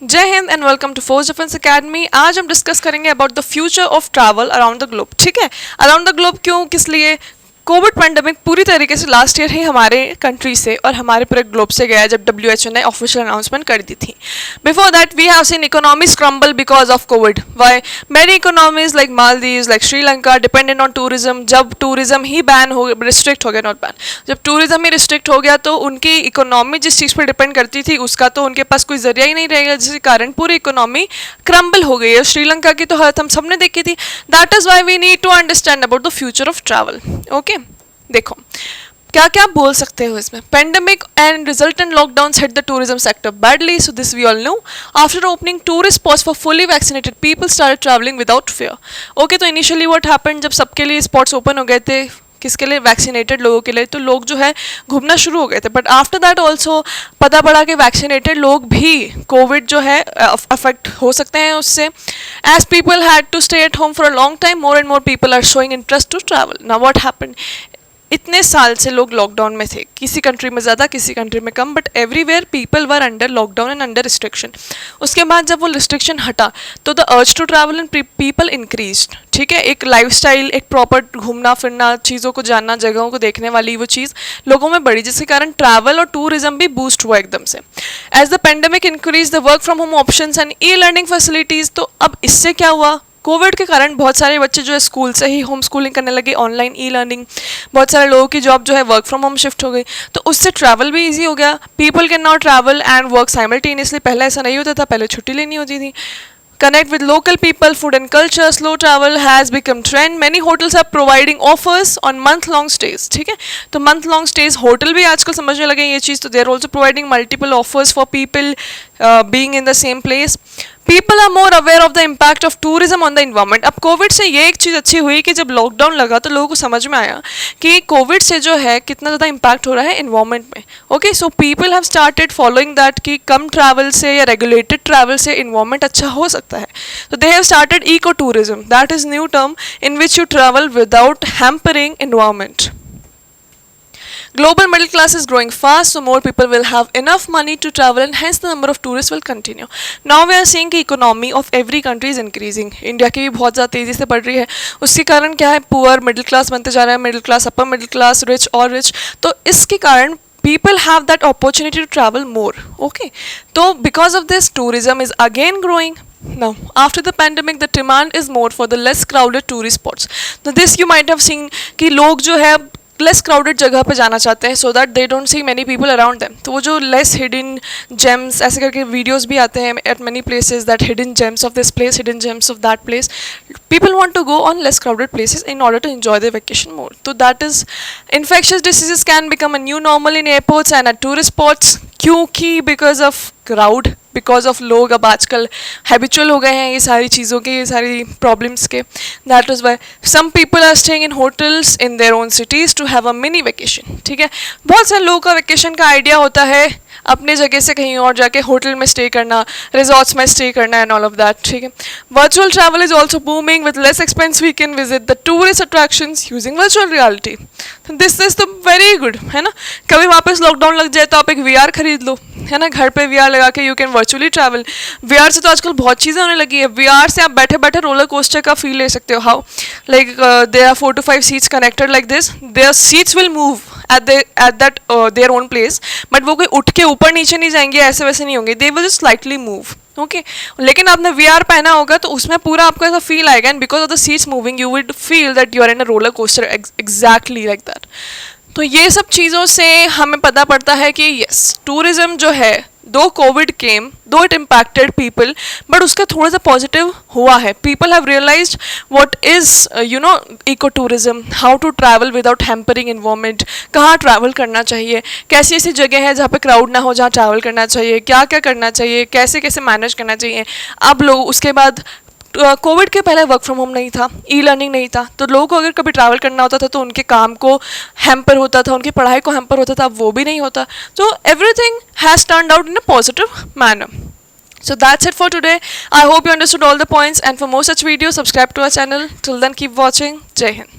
जय हिंद and welcome to Force Defence Academy. आज हम डिस्कस करेंगे about the future of travel around the globe. ठीक है, अराउंड द ग्लोब क्यों, किस लिए? कोविड पेंडेमिक पूरी तरीके से लास्ट ईयर ही हमारे कंट्री से और हमारे पूरे ग्लोब से गया जब WHO ने ऑफिशियल अनाउंसमेंट कर दी थी। Before that we have seen economies crumble because of Covid. Why many economies like Maldives, like Sri Lanka dependent on tourism. जब टूरिज्म ही बैन हो, रिस्ट्रिक्ट हो गया, नॉट बैन, जब टूरिज्म ही रिस्ट्रिक्ट हो गया तो उनकी इकोनॉमी जिस चीज़ पर डिपेंड करती थी उसका तो उनके पास कोई जरिया ही नहीं रहेगा, जिसके कारण पूरी इकोनॉमी क्रम्बल हो गई है। श्रीलंका की तो हालत हम सबने देखी थी। That is why we need to understand about the future of travel. Okay, देखो क्या क्या बोल सकते हो इसमें। Pandemic and resultant lockdown hit the tourism sector badly, so this we all know. After opening tourist spots for fully vaccinated people started travelling without fear. Okay, तो initially what happened, जब सबके लिए स्पॉट्स ओपन हो गए थे, किसके लिए? Vaccinated लोगों के लिए, तो लोग जो है घूमना शुरू हो गए थे। बट आफ्टर दैट ऑल्सो पता पड़ा कि वैक्सीनेटेड लोग भी कोविड जो है अफेक्ट हो सकते हैं उससे। As people had to stay at home for a long time, more and more people are showing interest to travel. Now what happened, इतने साल से लोग लॉकडाउन में थे, किसी कंट्री में ज़्यादा किसी कंट्री में कम, but everywhere people were under lockdown and under restriction. उसके बाद जब वो रिस्ट्रिक्शन हटा तो the urge to travel and people increase. ठीक है, एक लाइफस्टाइल, एक प्रॉपर घूमना फिरना, चीज़ों को जानना, जगहों को देखने वाली वो चीज़ लोगों में बढ़ी, जिसके कारण ट्रैवल और टूरिज्म भी बूस्ट हुआ एकदम से। As the pandemic increase the work from home options and e learning facilities, तो अब इससे क्या हुआ, कोविड के कारण बहुत सारे बच्चे जो है स्कूल से ही होम स्कूलिंग करने लगे, ऑनलाइन ई लर्निंग। बहुत सारे लोगों की जॉब जो है वर्क फ्रॉम होम शिफ्ट हो गई, तो उससे ट्रैवल भी इजी हो गया। People can now travel and work simultaneously. पहले ऐसा नहीं होता था, पहले छुट्टी लेनी होती थी। Connect with local people, food and culture. Slow travel has become trend. Many hotels are providing offers on month-long stays. ठीक है, तो month-long stays होटल भी आजकल समझने लगे ये चीज़, तो they are also providing multiple offers for people being in the same place. People are more aware of the impact of tourism on the environment. अब कोविड से ये एक चीज़ अच्छी हुई कि जब लॉकडाउन लगा तो लोगों को समझ में आया कि कोविड से जो है कितना ज़्यादा इम्पैक्ट हो रहा है इन्वायरमेंट में। Okay, so people have started following that कि कम ट्रैवल से या रेगुलेटेड ट्रैवल से इन्वायरमेंट अच्छा हो सकता है। तो they have started eco tourism, that is new term in which you travel without hampering environment. Global middle class is growing fast, so more people will have enough money to travel and hence the number of tourists will continue. Now we are seeing कि economy of every country is increasing. India की भी बहुत ज़्यादा तेज़ी से बढ़ रही है। उसके कारण क्या है, पुअर मिडिल क्लास बनते जा रहा है, middle class, upper middle class, rich और रिच। तो इसके कारण people have that opportunity to travel more. Okay, so because of this tourism is again growing. Now after the pandemic the demand is more for the less crowded tourist spots. Now this you might have seen कि लोग जो है less crowded जगह पे जाना चाहते हैं so that they don't see many people around them. तो वो जो लेस हिडन जेम्स ऐसे करके वीडियोस भी आते हैं at many places, that hidden gems of this place, hidden gems of that place, people want to go on less crowded places in order to enjoy the vacation more. तो that is infectious diseases can become a new normal in airports and at tourist spots, क्योंकि because of crowd, because of लोग अब आजकल habitual हो गए हैं ये सारी चीज़ों के, ये सारी प्रॉब्लम्स के। That is why some people are staying in hotels in their own cities to have a mini vacation. ठीक है, बहुत सारे लोगों का वेकेशन का आइडिया होता है अपने जगह से कहीं और जाके होटल में स्टे करना, रिजॉर्ट्स में स्टे करना एंड ऑल ऑफ दैट। ठीक है, virtual travel is also booming with less expense we can visit the tourist attractions using virtual reality. This is the very good, है ना। कभी वापस लॉकडाउन लग जाए तो आप एक VR खरीद लो, है ना, घर पे VR लगा के you can virtually travel. VR से तो आजकल बहुत चीज़ें होने लगी है। VR से आप बैठे बैठे रोलर कोस्टर का फील ले सकते हो। How, like there are 4 to 5 seats connected like this, their seats will move at that their own place, but वो कोई उठ के ऊपर नीचे नहीं जाएंगे, ऐसे वैसे नहीं होंगे, they will just slightly move. Okay, लेकिन आपने VR पहना होगा तो उसमें पूरा आपको ऐसा फील आएगा and because of the seats moving you will feel that you are in a roller coaster exactly like that. तो ये सब चीज़ों से हमें पता पड़ता है कि यस, टूरिज्म जो है, दो कोविड केम, दो इट इम्पैक्टेड पीपल, बट उसका थोड़ा सा पॉजिटिव हुआ है। People have realised what is eco tourism, how to travel without hampering environment, कहाँ ट्रैवल करना चाहिए, कैसी ऐसी जगह है जहाँ पे क्राउड ना हो, जहाँ ट्रैवल करना चाहिए, क्या क्या करना चाहिए, कैसे कैसे मैनेज करना चाहिए। अब लोग उसके बाद कोविड के पहले वर्क फ्रॉम होम नहीं था, ई लर्निंग नहीं था, तो लोगों को अगर कभी ट्रैवल करना होता था तो उनके काम को हैम्पर होता था, उनकी पढ़ाई को हैम्पर होता था, अब वो भी नहीं होता। तो everything has turned out in a positive manner. So that's it for today. I hope you understood all the points, and for more such videos subscribe to our channel. Till then keep watching. Jai Hind.